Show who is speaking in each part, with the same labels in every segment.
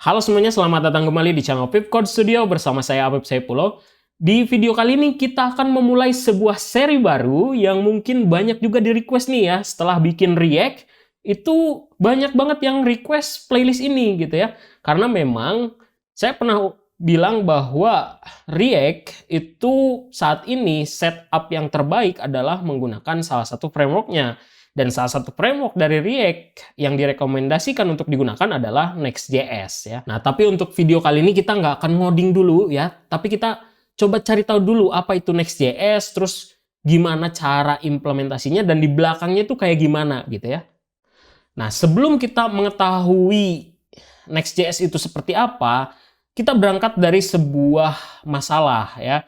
Speaker 1: Halo semuanya, selamat datang kembali di channel Pip Code Studio bersama saya Apip Saipulo. Di video kali ini kita akan memulai sebuah seri baru yang mungkin banyak juga di request nih ya. Setelah bikin react, itu banyak banget yang request playlist ini gitu ya. Karena memang saya pernah bilang bahwa react itu saat ini setup yang terbaik adalah menggunakan salah satu frameworknya. Dan salah satu framework dari React yang direkomendasikan untuk digunakan adalah Next.js ya. Nah, tapi untuk video kali ini kita nggak akan ngoding dulu ya, tapi kita coba cari tahu dulu apa itu Next.js, terus gimana cara implementasinya, dan di belakangnya itu kayak gimana gitu ya. Nah, sebelum kita mengetahui Next.js itu seperti apa, kita berangkat dari sebuah masalah ya,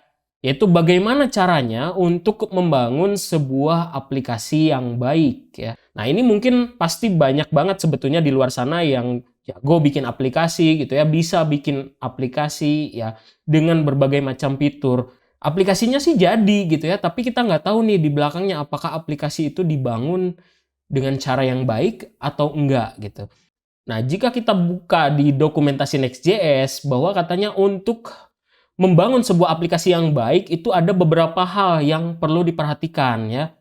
Speaker 1: yaitu bagaimana caranya untuk membangun sebuah aplikasi yang baik ya. Nah, ini mungkin pasti banyak banget sebetulnya di luar sana yang jago bikin aplikasi gitu ya, bisa bikin aplikasi ya dengan berbagai macam fitur. Aplikasinya sih jadi gitu ya, tapi kita nggak tahu nih di belakangnya apakah aplikasi itu dibangun dengan cara yang baik atau enggak gitu. Nah, jika kita buka di dokumentasi Next.js bahwa katanya untuk membangun sebuah aplikasi yang baik itu ada beberapa hal yang perlu diperhatikan ya.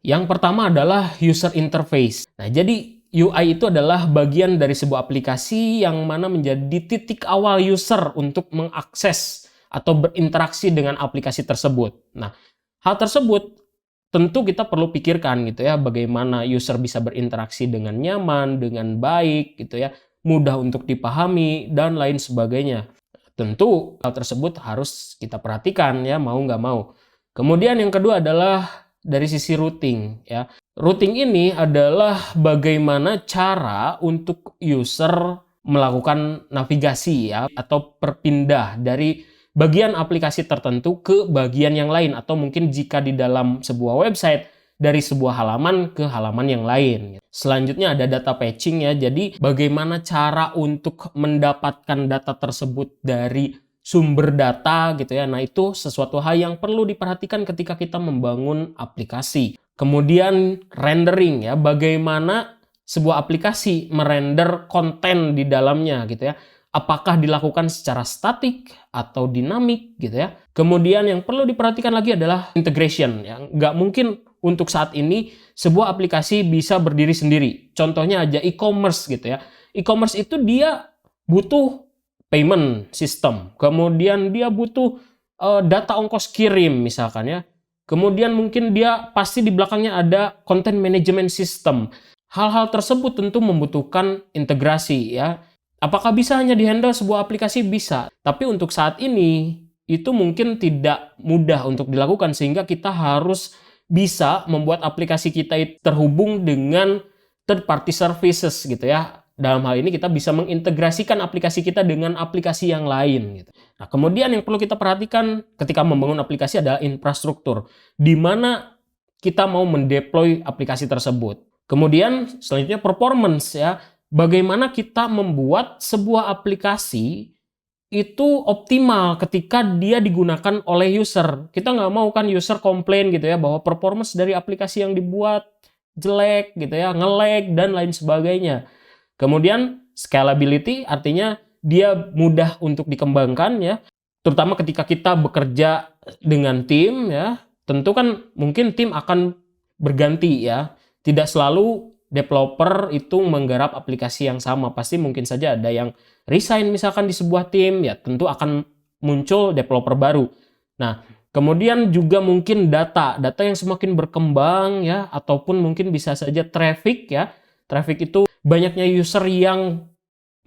Speaker 1: Yang pertama adalah user interface. Nah, jadi UI itu adalah bagian dari sebuah aplikasi yang mana menjadi titik awal user untuk mengakses atau berinteraksi dengan aplikasi tersebut. Nah, hal tersebut tentu kita perlu pikirkan gitu ya, bagaimana user bisa berinteraksi dengan nyaman, dengan baik gitu ya, mudah untuk dipahami dan lain sebagainya. Tentu hal tersebut harus kita perhatikan ya, mau nggak mau. Kemudian yang kedua adalah dari sisi routing ya. Routing ini adalah bagaimana cara untuk user melakukan navigasi ya, atau berpindah dari bagian aplikasi tertentu ke bagian yang lain, atau mungkin jika di dalam sebuah website dari sebuah halaman ke halaman yang lain. Selanjutnya ada data patching ya. Jadi bagaimana cara untuk mendapatkan data tersebut dari sumber data gitu ya. Nah, itu sesuatu hal yang perlu diperhatikan ketika kita membangun aplikasi. Kemudian rendering ya. Bagaimana sebuah aplikasi merender konten di dalamnya gitu ya. Apakah dilakukan secara statik atau dinamik gitu ya. Kemudian yang perlu diperhatikan lagi adalah integration ya. Nggak mungkin untuk saat ini sebuah aplikasi bisa berdiri sendiri. Contohnya aja e-commerce gitu ya. E-commerce itu dia butuh payment system. Kemudian dia butuh data ongkos kirim misalkan ya. Kemudian mungkin dia pasti di belakangnya ada content management system. Hal-hal tersebut tentu membutuhkan integrasi ya. Apakah bisa hanya dihandle sebuah aplikasi? Bisa. Tapi untuk saat ini itu mungkin tidak mudah untuk dilakukan, sehingga kita harus bisa membuat aplikasi kita terhubung dengan third party services gitu ya. Dalam hal ini kita bisa mengintegrasikan aplikasi kita dengan aplikasi yang lain gitu. Nah, kemudian yang perlu kita perhatikan ketika membangun aplikasi adalah infrastruktur, di mana kita mau mendeploy aplikasi tersebut. Kemudian selanjutnya performance ya. Bagaimana kita membuat sebuah aplikasi itu optimal ketika dia digunakan oleh user. Kita nggak mau kan user komplain gitu ya, bahwa performance dari aplikasi yang dibuat jelek gitu ya, nge-lag dan lain sebagainya. Kemudian scalability artinya dia mudah untuk dikembangkan ya, terutama ketika kita bekerja dengan tim ya. Tentu kan mungkin tim akan berganti ya, tidak selalu developer itu menggarap aplikasi yang sama. Pasti mungkin saja ada yang resign misalkan di sebuah tim, ya tentu akan muncul developer baru. Nah, kemudian juga mungkin data yang semakin berkembang ya, ataupun mungkin bisa saja traffic ya. Traffic itu banyaknya user yang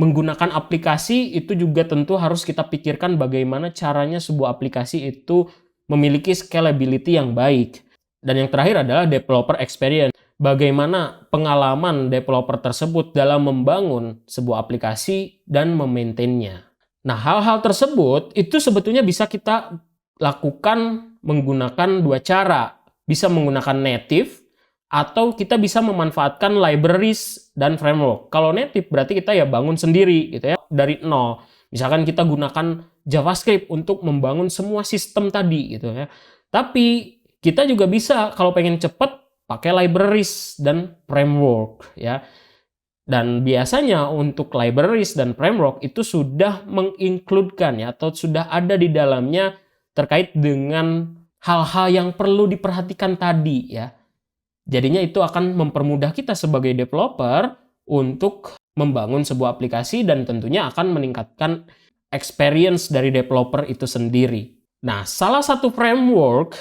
Speaker 1: menggunakan aplikasi, itu juga tentu harus kita pikirkan bagaimana caranya sebuah aplikasi itu memiliki scalability yang baik. Dan yang terakhir adalah developer experience. Bagaimana pengalaman developer tersebut dalam membangun sebuah aplikasi dan memaintainnya. Nah, hal-hal tersebut itu sebetulnya bisa kita lakukan menggunakan dua cara. Bisa menggunakan native atau kita bisa memanfaatkan libraries dan framework. Kalau native berarti kita ya bangun sendiri gitu ya, dari nol. Misalkan kita gunakan JavaScript untuk membangun semua sistem tadi gitu ya. Tapi kita juga bisa kalau pengen cepat pakai libraries dan framework ya. Dan biasanya untuk libraries dan framework itu sudah mengincludekan ya, atau sudah ada di dalamnya terkait dengan hal-hal yang perlu diperhatikan tadi ya. Jadinya itu akan mempermudah kita sebagai developer untuk membangun sebuah aplikasi dan tentunya akan meningkatkan experience dari developer itu sendiri. Nah, salah satu framework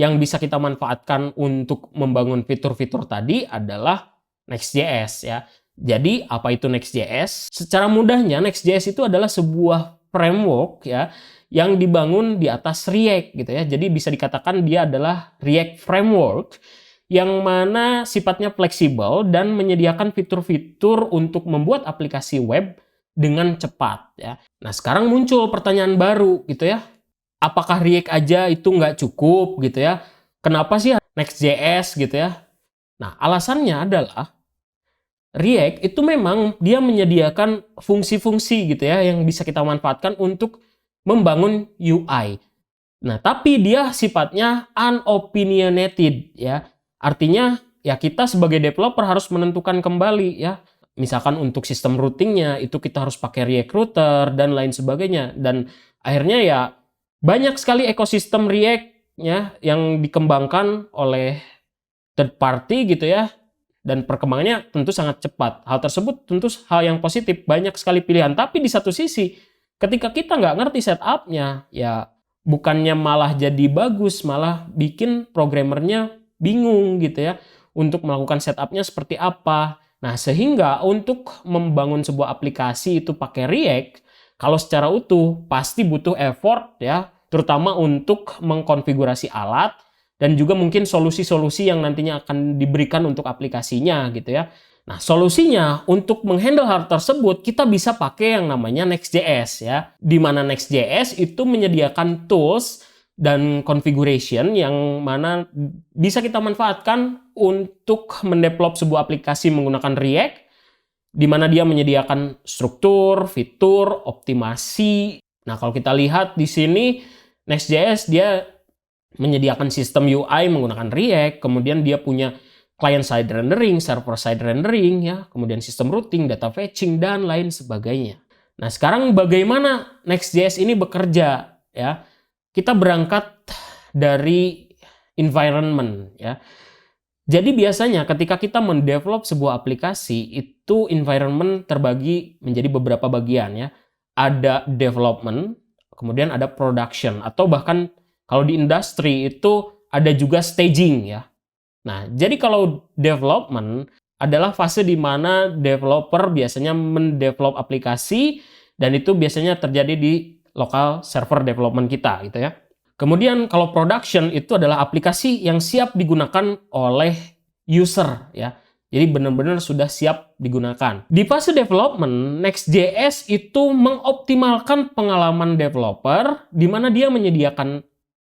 Speaker 1: yang bisa kita manfaatkan untuk membangun fitur-fitur tadi adalah Next.js ya. Jadi, apa itu Next.js? Secara mudahnya, Next.js itu adalah sebuah framework ya yang dibangun di atas React gitu ya. Jadi bisa dikatakan dia adalah React framework yang mana sifatnya fleksibel dan menyediakan fitur-fitur untuk membuat aplikasi web dengan cepat ya. Nah, sekarang muncul pertanyaan baru gitu ya. Apakah React aja itu nggak cukup gitu ya? Kenapa sih Next.js gitu ya? Nah, alasannya adalah React itu memang dia menyediakan fungsi-fungsi gitu ya yang bisa kita manfaatkan untuk membangun UI. Nah, tapi dia sifatnya unopinionated ya. Artinya ya kita sebagai developer harus menentukan kembali ya. Misalkan untuk sistem routingnya itu kita harus pakai React Router dan lain sebagainya. Dan akhirnya ya banyak sekali ekosistem React ya yang dikembangkan oleh third party gitu ya. Dan perkembangannya tentu sangat cepat. Hal tersebut tentu hal yang positif, banyak sekali pilihan. Tapi di satu sisi, ketika kita nggak ngerti setup-nya, ya bukannya malah jadi bagus, malah bikin programmernya bingung gitu ya, untuk melakukan setup-nya seperti apa. Nah, sehingga untuk membangun sebuah aplikasi itu pakai React, kalau secara utuh, pasti butuh effort ya, terutama untuk mengkonfigurasi alat, dan juga mungkin solusi-solusi yang nantinya akan diberikan untuk aplikasinya gitu ya. Nah, solusinya untuk menghandle hal tersebut kita bisa pakai yang namanya Next.js ya. Di mana Next.js itu menyediakan tools dan configuration yang mana bisa kita manfaatkan untuk mendevelop sebuah aplikasi menggunakan React, di mana dia menyediakan struktur, fitur, optimasi. Nah, kalau kita lihat di sini Next.js dia menyediakan sistem UI menggunakan React, kemudian dia punya client-side rendering, server-side rendering, ya, kemudian sistem routing, data fetching, dan lain sebagainya. Nah, sekarang bagaimana Next.js ini bekerja? Ya, kita berangkat dari environment. Ya. Jadi biasanya ketika kita mendevelop sebuah aplikasi, itu environment terbagi menjadi beberapa bagian. Ya. Ada development, kemudian ada production, atau bahkan kalau di industri itu ada juga staging ya. Nah, jadi kalau development adalah fase di mana developer biasanya mendevelop aplikasi dan itu biasanya terjadi di lokal server development kita gitu ya. Kemudian kalau production itu adalah aplikasi yang siap digunakan oleh user ya. Jadi benar-benar sudah siap digunakan. Di fase development, Next.js itu mengoptimalkan pengalaman developer di mana dia menyediakan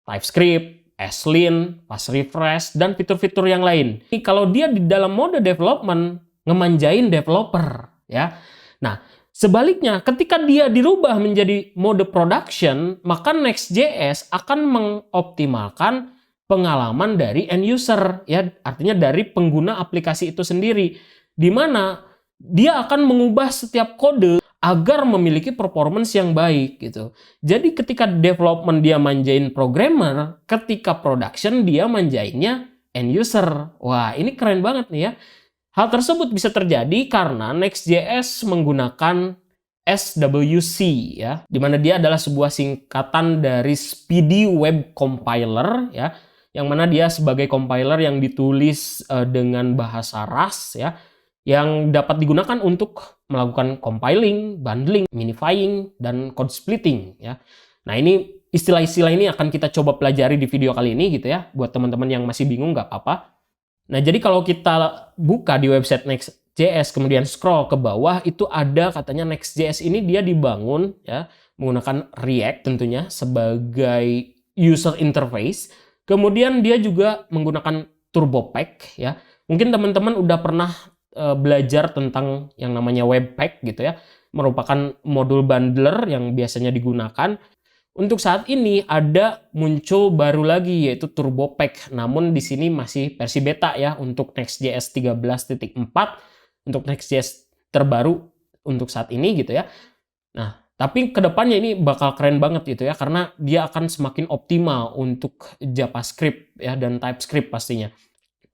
Speaker 1: TypeScript, ESLint, fast refresh, dan fitur-fitur yang lain. Kalau dia di dalam mode development, ngemanjain developer. Ya. Nah, sebaliknya, ketika dia dirubah menjadi mode production, maka Next.js akan mengoptimalkan pengalaman dari end user. Ya, artinya dari pengguna aplikasi itu sendiri. Di mana dia akan mengubah setiap kode agar memiliki performance yang baik gitu. Jadi ketika development dia manjain programmer, ketika production dia manjainnya end user. Wah, ini keren banget nih ya. Hal tersebut bisa terjadi karena Next.js menggunakan SWC ya, di mana dia adalah sebuah singkatan dari Speedy Web Compiler ya, yang mana dia sebagai compiler yang ditulis dengan bahasa Rust ya, yang dapat digunakan untuk melakukan compiling, bundling, minifying, dan code splitting ya. Nah, ini istilah-istilah ini akan kita coba pelajari di video kali ini gitu ya. Buat teman-teman yang masih bingung nggak apa-apa. Nah, jadi kalau kita buka di website Next.js kemudian scroll ke bawah itu ada katanya Next.js ini dia dibangun ya menggunakan React tentunya sebagai user interface. Kemudian dia juga menggunakan TurboPack ya. Mungkin teman-teman udah pernah belajar tentang yang namanya Webpack gitu ya, merupakan modul bundler yang biasanya digunakan. Untuk saat ini ada muncul baru lagi yaitu TurboPack, namun di sini masih versi beta ya untuk Next.js 13.4. Untuk Next.js terbaru untuk saat ini gitu ya. Nah, tapi kedepannya ini bakal keren banget gitu ya, karena dia akan semakin optimal untuk JavaScript ya dan TypeScript pastinya.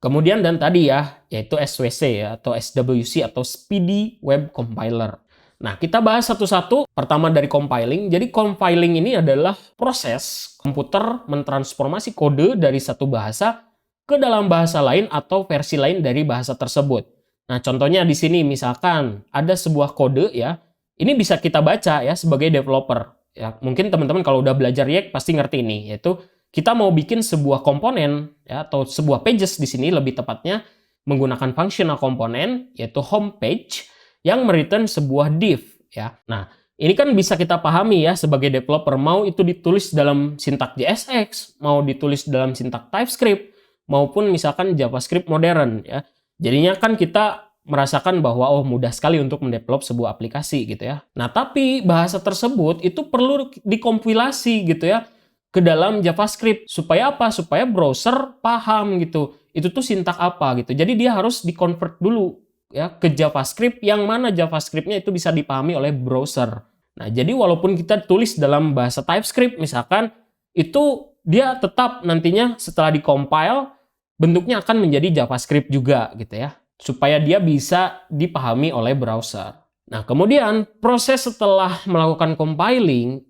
Speaker 1: Kemudian dan tadi ya, yaitu SWC ya, atau SWC atau Speedy Web Compiler. Nah, kita bahas satu-satu. Pertama dari compiling. Jadi compiling ini adalah proses komputer mentransformasi kode dari satu bahasa ke dalam bahasa lain atau versi lain dari bahasa tersebut. Nah, contohnya di sini misalkan ada sebuah kode ya, ini bisa kita baca ya sebagai developer. Ya, mungkin teman-teman kalau udah belajar React pasti ngerti ini, yaitu kita mau bikin sebuah komponen ya, atau sebuah pages di sini lebih tepatnya menggunakan functional komponen yaitu home page yang mereturn sebuah div ya. Nah, ini kan bisa kita pahami ya sebagai developer, mau itu ditulis dalam sintak JSX, mau ditulis dalam sintak TypeScript maupun misalkan JavaScript modern ya. Jadinya kan kita merasakan bahwa oh mudah sekali untuk mendevelop sebuah aplikasi gitu ya. Nah, tapi bahasa tersebut itu perlu dikompilasi gitu ya ke dalam JavaScript. Supaya apa? Supaya browser paham gitu. Itu tuh sintak apa gitu. Jadi dia harus di-convert dulu ya ke JavaScript yang mana JavaScript-nya itu bisa dipahami oleh browser. Nah, jadi walaupun kita tulis dalam bahasa TypeScript misalkan, itu dia tetap nantinya setelah di-compile bentuknya akan menjadi JavaScript juga gitu ya. Supaya dia bisa dipahami oleh browser. Nah, kemudian proses setelah melakukan compiling,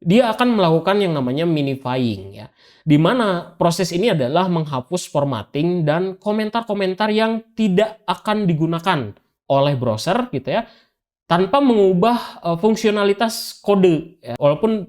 Speaker 1: dia akan melakukan yang namanya minifying ya. Di mana proses ini adalah menghapus formatting dan komentar-komentar yang tidak akan digunakan oleh browser gitu ya, tanpa mengubah fungsionalitas kode ya. Walaupun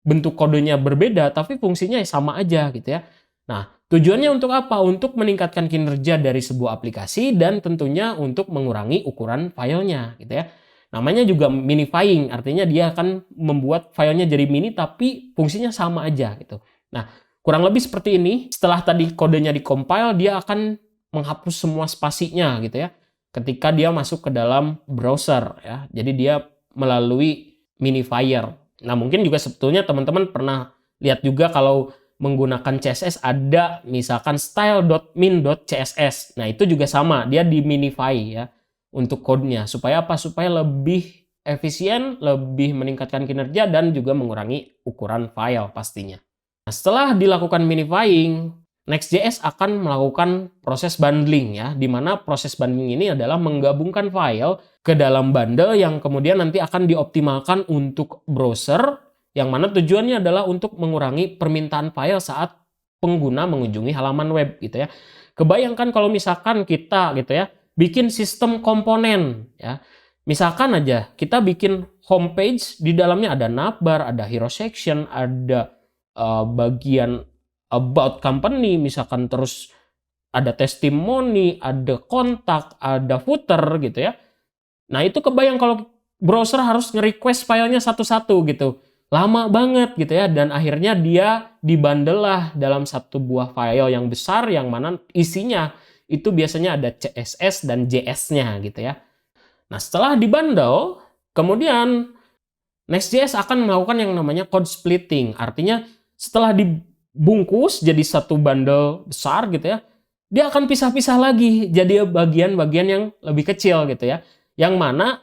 Speaker 1: bentuk kodenya berbeda tapi fungsinya sama aja gitu ya. Nah, tujuannya untuk apa? Untuk meningkatkan kinerja dari sebuah aplikasi dan tentunya untuk mengurangi ukuran filenya gitu ya. Namanya juga minifying, artinya dia akan membuat filenya jadi mini tapi fungsinya sama aja gitu. Nah, kurang lebih seperti ini. Setelah tadi kodenya dikompil, dia akan menghapus semua spasinya gitu ya. Ketika dia masuk ke dalam browser ya. Jadi dia melalui minifier. Nah, mungkin juga sebetulnya teman-teman pernah lihat juga kalau menggunakan CSS ada misalkan style.min.css. Nah, itu juga sama, dia di minify ya untuk code-nya. Supaya apa? Supaya lebih efisien, lebih meningkatkan kinerja dan juga mengurangi ukuran file pastinya. Nah, setelah dilakukan minifying, Next.js akan melakukan proses bundling ya, di mana proses bundling ini adalah menggabungkan file ke dalam bundle yang kemudian nanti akan dioptimalkan untuk browser, yang mana tujuannya adalah untuk mengurangi permintaan file saat pengguna mengunjungi halaman web gitu ya. Kebayangkan kalau misalkan kita gitu ya, bikin sistem komponen ya. Misalkan aja kita bikin homepage, di dalamnya ada navbar, ada hero section, ada bagian about company misalkan, terus ada testimoni, ada kontak, ada footer gitu ya. Nah, itu kebayang kalau browser harus nge-request filenya satu-satu gitu. Lama banget gitu ya, dan akhirnya dia dibundle lah dalam satu buah file yang besar yang mana isinya itu biasanya ada CSS dan JS-nya gitu ya. Nah, setelah dibundle, kemudian Next.js akan melakukan yang namanya code splitting. Artinya setelah dibungkus jadi satu bundle besar gitu ya, dia akan pisah-pisah lagi jadi bagian-bagian yang lebih kecil gitu ya. Yang mana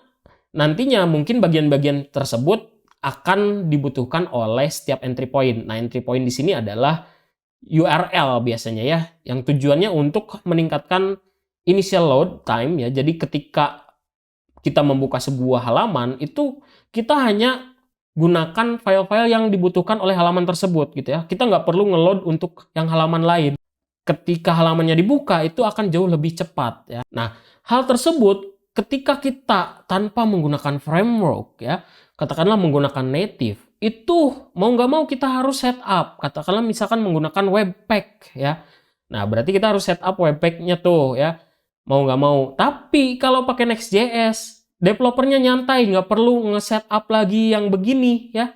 Speaker 1: nantinya mungkin bagian-bagian tersebut akan dibutuhkan oleh setiap entry point. Nah, entry point di sini adalah URL biasanya ya, yang tujuannya untuk meningkatkan initial load time ya. Jadi ketika kita membuka sebuah halaman, itu kita hanya gunakan file-file yang dibutuhkan oleh halaman tersebut gitu ya. Kita nggak perlu ngeload untuk yang halaman lain. Ketika halamannya dibuka, itu akan jauh lebih cepat ya. Nah, hal tersebut ketika kita tanpa menggunakan framework ya, katakanlah menggunakan native, itu mau nggak mau kita harus setup. Katakanlah misalkan menggunakan webpack ya. Nah, berarti kita harus setup webpack-nya tuh ya. Mau nggak mau. Tapi kalau pakai Next.js, developernya nyantai, nggak perlu nge-setup lagi yang begini ya.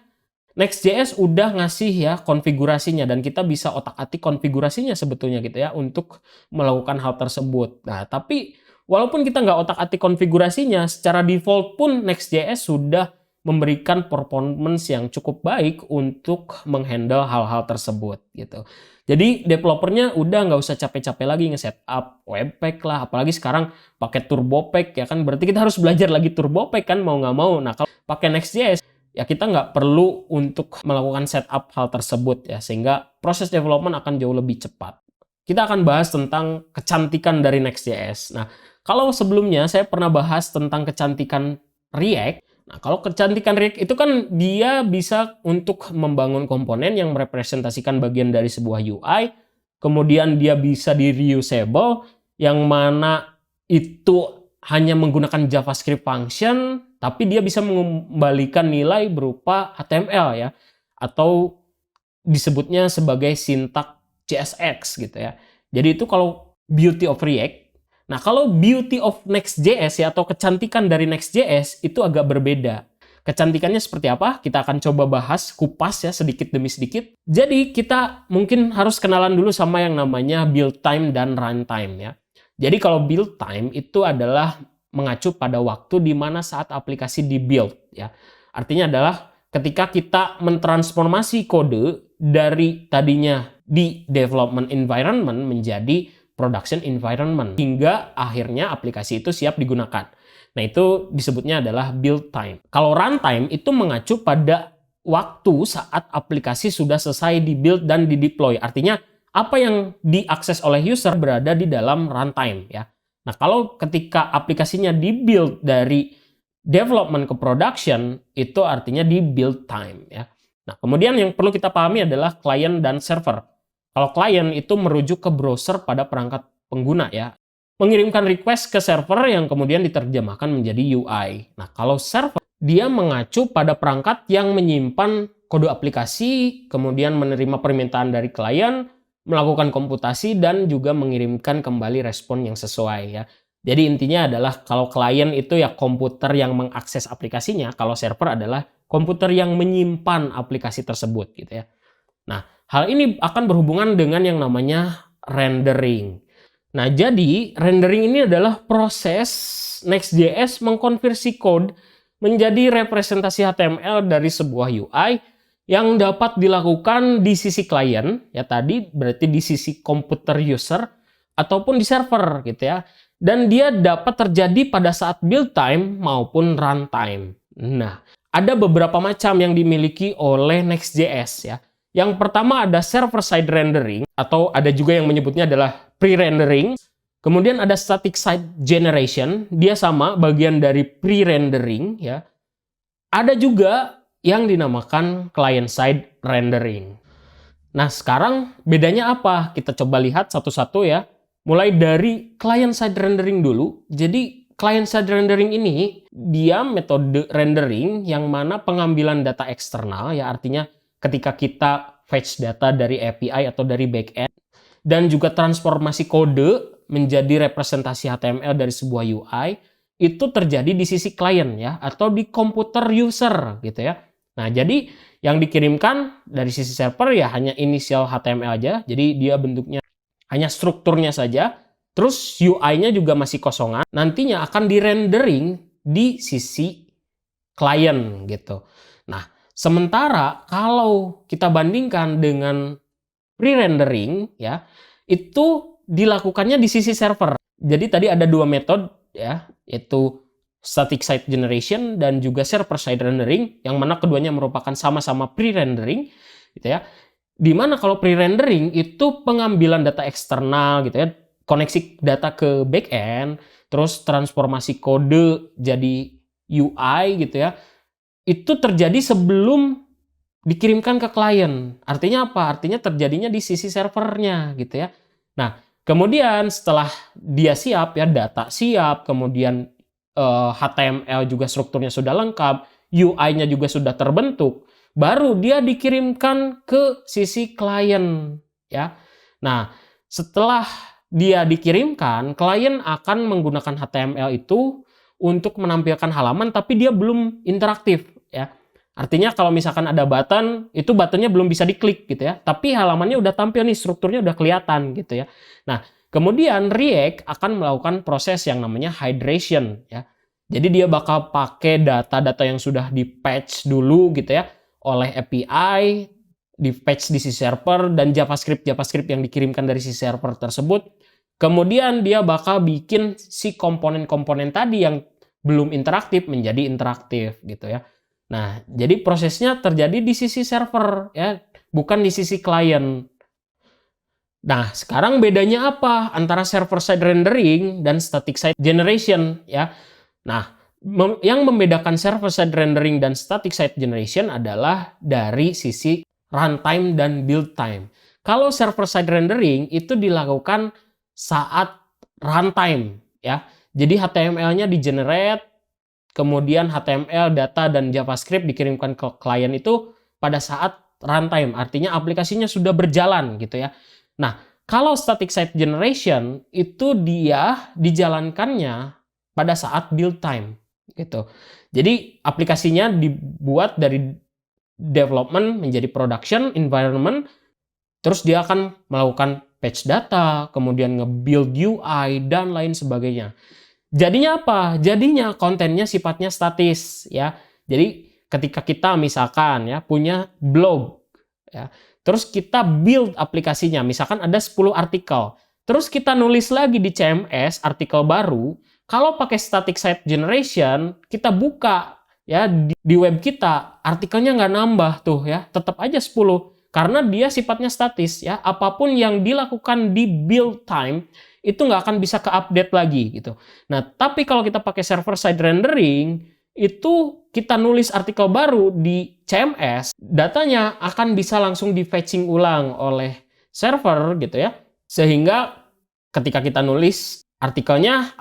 Speaker 1: Next.js udah ngasih ya konfigurasinya, dan kita bisa otak-atik konfigurasinya sebetulnya gitu ya untuk melakukan hal tersebut. Nah, tapi walaupun kita nggak otak-atik konfigurasinya, secara default pun Next.js sudah memberikan performance yang cukup baik untuk menghandle hal-hal tersebut gitu. Jadi developernya udah nggak usah capek-capek lagi nge-setup Webpack lah, apalagi sekarang pakai TurboPack ya kan, berarti kita harus belajar lagi TurboPack kan mau nggak mau. Nah kalau pakai Next.js ya kita nggak perlu untuk melakukan setup hal tersebut ya, sehingga proses development akan jauh lebih cepat. Kita akan bahas tentang kecantikan dari Next.js. Nah kalau sebelumnya saya pernah bahas tentang kecantikan React. Nah, kalau kecantikan React itu kan dia bisa untuk membangun komponen yang merepresentasikan bagian dari sebuah UI, kemudian dia bisa di reusable, yang mana itu hanya menggunakan JavaScript function, tapi dia bisa mengembalikan nilai berupa HTML ya, atau disebutnya sebagai sintak JSX gitu ya. Jadi itu kalau beauty of React. Nah, kalau beauty of Next.js ya, atau kecantikan dari Next.js itu agak berbeda. Kecantikannya seperti apa? Kita akan coba bahas, kupas ya, sedikit demi sedikit. Jadi, kita mungkin harus kenalan dulu sama yang namanya build time dan runtime ya. Jadi, kalau build time itu adalah mengacu pada waktu di mana saat aplikasi di-build ya. Artinya adalah ketika kita mentransformasi kode dari tadinya di development environment menjadi production environment hingga akhirnya aplikasi itu siap digunakan. Nah, itu disebutnya adalah build time. Kalau runtime itu mengacu pada waktu saat aplikasi sudah selesai di-build dan di-deploy. Artinya apa yang diakses oleh user berada di dalam runtime ya. Nah, kalau ketika aplikasinya di-build dari development ke production, itu artinya di build time ya. Nah, kemudian yang perlu kita pahami adalah client dan server. Kalau client itu merujuk ke browser pada perangkat pengguna ya, mengirimkan request ke server yang kemudian diterjemahkan menjadi UI. Nah, kalau server dia mengacu pada perangkat yang menyimpan kode aplikasi, kemudian menerima permintaan dari klien, melakukan komputasi dan juga mengirimkan kembali respon yang sesuai ya. Jadi intinya adalah kalau klien itu ya komputer yang mengakses aplikasinya, kalau server adalah komputer yang menyimpan aplikasi tersebut gitu ya. Nah, hal ini akan berhubungan dengan yang namanya rendering. Nah, jadi rendering ini adalah proses Next.js mengkonversi code menjadi representasi HTML dari sebuah UI yang dapat dilakukan di sisi klien, ya tadi berarti di sisi komputer user ataupun di server gitu ya. Dan dia dapat terjadi pada saat build time maupun runtime. Nah, ada beberapa macam yang dimiliki oleh Next.js ya. Yang pertama ada server-side rendering, atau ada juga yang menyebutnya adalah pre-rendering. Kemudian ada static site generation, dia sama bagian dari pre-rendering ya. Ada juga yang dinamakan client-side rendering. Nah, sekarang bedanya apa? Kita coba lihat satu-satu ya. Mulai dari client-side rendering dulu. Jadi client-side rendering ini dia metode rendering yang mana pengambilan data eksternal ya, artinya ketika kita fetch data dari API atau dari backend, dan juga transformasi kode menjadi representasi HTML dari sebuah UI, itu terjadi di sisi klien ya, atau di komputer user gitu ya. Nah, jadi yang dikirimkan dari sisi server ya hanya initial HTML aja, jadi dia bentuknya hanya strukturnya saja, terus UI-nya juga masih kosongan, nantinya akan di-rendering di sisi klien gitu. Nah, sementara kalau kita bandingkan dengan pre-rendering ya, itu dilakukannya di sisi server. Jadi tadi ada dua metode ya, yaitu static site generation dan juga server side rendering, yang mana keduanya merupakan sama-sama pre-rendering gitu ya. Dimana kalau pre-rendering itu pengambilan data eksternal gitu ya, koneksi data ke backend, terus transformasi kode jadi UI gitu ya, itu terjadi sebelum dikirimkan ke klien. Artinya apa? Artinya terjadinya di sisi servernya gitu ya. Nah, kemudian setelah dia siap ya, data siap, kemudian HTML juga strukturnya sudah lengkap, UI-nya juga sudah terbentuk, baru dia dikirimkan ke sisi klien ya. Nah, setelah dia dikirimkan, klien akan menggunakan HTML itu untuk menampilkan halaman, tapi dia belum interaktif ya. Artinya kalau misalkan ada button, itu buttonnya belum bisa diklik gitu ya, tapi halamannya udah tampil nih, strukturnya udah kelihatan gitu ya. Nah, kemudian React akan melakukan proses yang namanya hydration ya. Jadi dia bakal pakai data-data yang sudah di-patch dulu gitu ya oleh API, di-patch di si server, dan JavaScript yang dikirimkan dari si server tersebut. Kemudian dia bakal bikin si komponen-komponen tadi yang belum interaktif menjadi interaktif gitu ya. Nah, jadi prosesnya terjadi di sisi server ya, bukan di sisi klien. Nah, sekarang bedanya apa antara server side rendering dan static side generation ya? Nah, yang membedakan server side rendering dan static side generation adalah dari sisi runtime dan build time. Kalau server side rendering itu dilakukan saat runtime ya. Jadi HTML-nya di-generate, kemudian HTML, data, dan JavaScript dikirimkan ke klien itu pada saat runtime, artinya aplikasinya sudah berjalan gitu ya. Nah, kalau static site generation itu dia dijalankannya pada saat build time gitu. Jadi aplikasinya dibuat dari development menjadi production environment, terus dia akan melakukan patch data, kemudian nge-build UI dan lain sebagainya. Jadinya apa? Jadinya kontennya sifatnya statis ya. Jadi ketika kita misalkan ya punya blog ya, terus kita build aplikasinya, misalkan ada 10 artikel. Terus kita nulis lagi di CMS artikel baru, kalau pakai static site generation, kita buka ya di web kita, artikelnya nggak nambah tuh ya, tetap aja 10 karena dia sifatnya statis ya. Apapun yang dilakukan di build time itu nggak akan bisa ke-update lagi gitu. Nah, tapi kalau kita pakai server side rendering, itu kita nulis artikel baru di CMS, datanya akan bisa langsung di-fetching ulang oleh server gitu ya. Sehingga ketika kita nulis artikelnya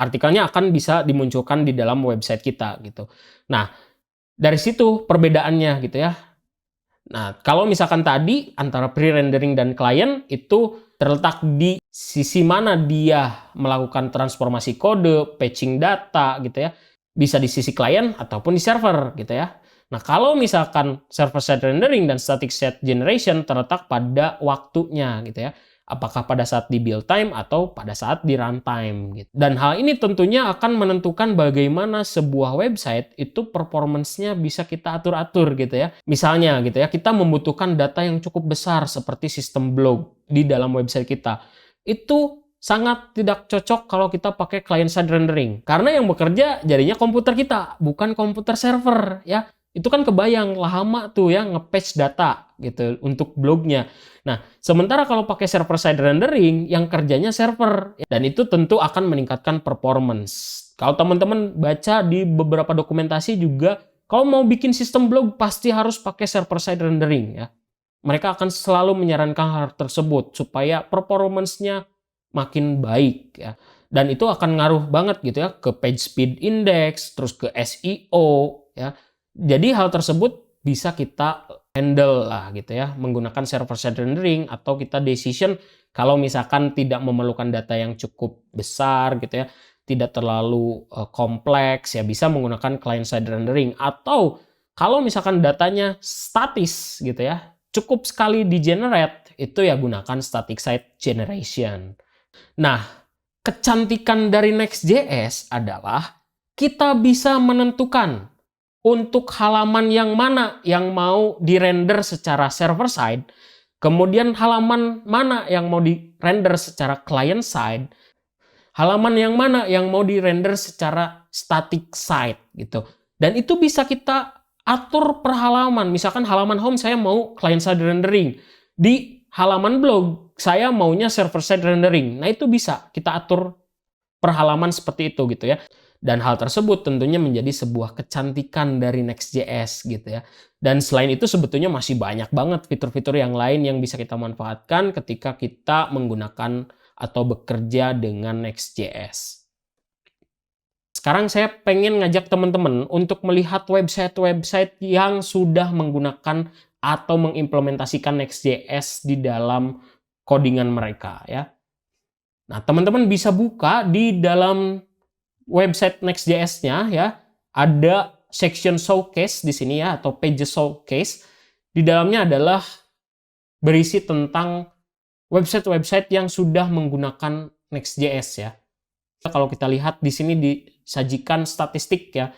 Speaker 1: akan bisa dimunculkan di dalam website kita gitu. Nah, dari situ perbedaannya gitu ya. Nah, kalau misalkan tadi antara pre-rendering dan client itu terletak di sisi mana dia melakukan transformasi kode, patching data gitu ya. Bisa di sisi client ataupun di server gitu ya. Nah, kalau misalkan server side rendering dan static site generation terletak pada waktunya gitu ya. Apakah pada saat di build time atau pada saat di runtime gitu. Dan hal ini tentunya akan menentukan bagaimana sebuah website itu performance-nya bisa kita atur-atur gitu ya. Misalnya gitu ya, kita membutuhkan data yang cukup besar seperti sistem blog di dalam website kita. Itu sangat tidak cocok kalau kita pakai client side rendering. Karena yang bekerja jadinya komputer kita, bukan komputer server ya. Itu kan kebayang lama tuh ya nge-patch data gitu untuk blognya. Nah, sementara kalau pakai server side rendering yang kerjanya server dan itu tentu akan meningkatkan performance. Kalau teman-teman baca di beberapa dokumentasi juga kalau mau bikin sistem blog pasti harus pakai server side rendering ya. Mereka akan selalu menyarankan hal tersebut supaya performance-nya makin baik ya. Dan itu akan ngaruh banget gitu ya ke page speed index, terus ke SEO ya. Jadi hal tersebut bisa kita handle lah gitu ya menggunakan server side rendering, atau kita decision kalau misalkan tidak memerlukan data yang cukup besar gitu ya, tidak terlalu kompleks ya bisa menggunakan client side rendering. Atau kalau misalkan datanya statis gitu ya, cukup sekali di generate, itu ya gunakan static site generation. Nah, kecantikan dari Next.js adalah kita bisa menentukan untuk halaman yang mana yang mau dirender secara server side, kemudian halaman mana yang mau dirender secara client side, halaman yang mana yang mau dirender secara static side gitu. Dan itu bisa kita atur per halaman. Misalkan halaman home saya mau client side rendering, di halaman blog saya maunya server side rendering. Nah, itu bisa kita atur per halaman seperti itu gitu ya. Dan hal tersebut tentunya menjadi sebuah kecantikan dari Next.js gitu ya. Dan selain itu sebetulnya masih banyak banget fitur-fitur yang lain yang bisa kita manfaatkan ketika kita menggunakan atau bekerja dengan Next.js. Sekarang saya pengen ngajak teman-teman untuk melihat website-website yang sudah menggunakan atau mengimplementasikan Next.js di dalam codingan mereka ya. Nah, teman-teman bisa buka di dalam website Next.js-nya ya, ada section showcase di sini ya, atau page showcase. Di dalamnya adalah berisi tentang website-website yang sudah menggunakan Next.js ya. Kalau kita lihat di sini di disajikan statistik ya,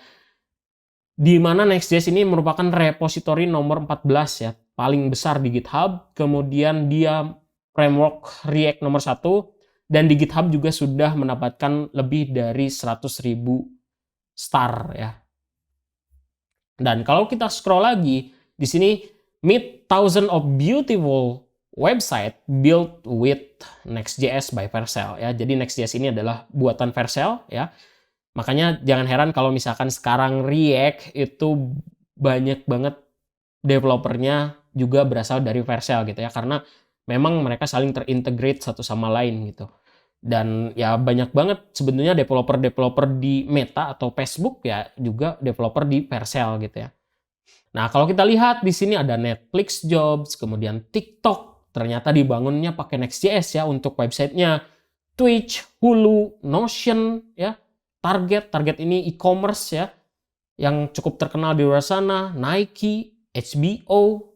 Speaker 1: di mana Next.js ini merupakan repositori nomor 14 ya, paling besar di GitHub. Kemudian dia framework React nomor 1, dan di GitHub juga sudah mendapatkan lebih dari 100.000 star ya. Dan kalau kita scroll lagi, di sini meet thousand of beautiful website built with Next.js by Vercel ya. Jadi Next.js ini adalah buatan Vercel ya. Makanya jangan heran kalau misalkan sekarang React itu banyak banget developernya juga berasal dari Vercel gitu ya. Karena memang mereka saling terintegrate satu sama lain gitu. Dan ya banyak banget sebenarnya developer-developer di Meta atau Facebook ya juga developer di Vercel gitu ya. Nah, kalau kita lihat di sini ada Netflix Jobs, kemudian TikTok, ternyata dibangunnya pakai Next.js ya untuk websitenya. Twitch, Hulu, Notion ya. Target ini e-commerce ya yang cukup terkenal di luar sana, Nike, HBO,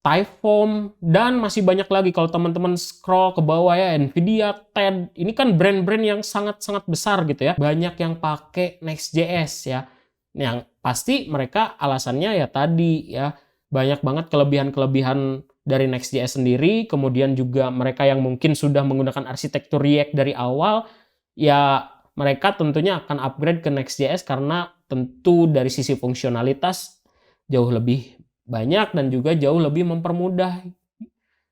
Speaker 1: Typeform, dan masih banyak lagi kalau teman-teman scroll ke bawah ya, Nvidia, TED, ini kan brand-brand yang sangat-sangat besar gitu ya. Banyak yang pakai Next.js ya. Yang pasti mereka alasannya ya tadi ya, banyak banget kelebihan-kelebihan dari Next.js sendiri, kemudian juga mereka yang mungkin sudah menggunakan arsitektur React dari awal, ya mereka tentunya akan upgrade ke Next.js karena tentu dari sisi fungsionalitas jauh lebih banyak dan juga jauh lebih mempermudah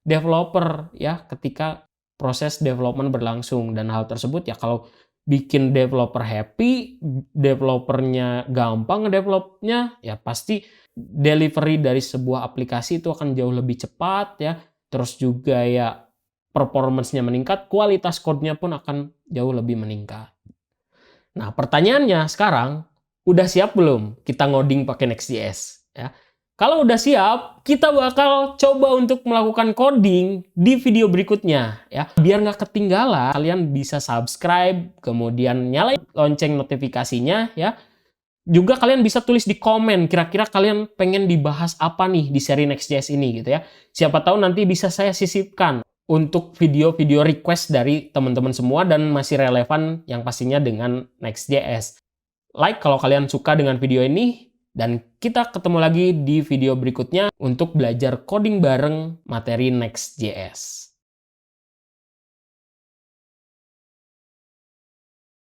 Speaker 1: developer ya ketika proses development berlangsung. Dan hal tersebut ya kalau bikin developer happy, developernya gampang ngedevelopnya, ya pasti delivery dari sebuah aplikasi itu akan jauh lebih cepat ya. Terus juga ya performance-nya meningkat, kualitas code-nya pun akan jauh lebih meningkat. Nah, pertanyaannya sekarang, udah siap belum kita ngoding pakai Next.js ya? Kalau udah siap, kita bakal coba untuk melakukan coding di video berikutnya ya. Biar nggak ketinggalan, kalian bisa subscribe, kemudian nyalain lonceng notifikasinya ya. Juga kalian bisa tulis di komen, kira-kira kalian pengen dibahas apa nih di seri Next.js ini gitu ya. Siapa tahu nanti bisa saya sisipkan untuk video-video request dari teman-teman semua dan masih relevan yang pastinya dengan Next.js. Like kalau kalian suka dengan video ini, dan kita ketemu lagi di video berikutnya untuk belajar coding bareng materi Next.js.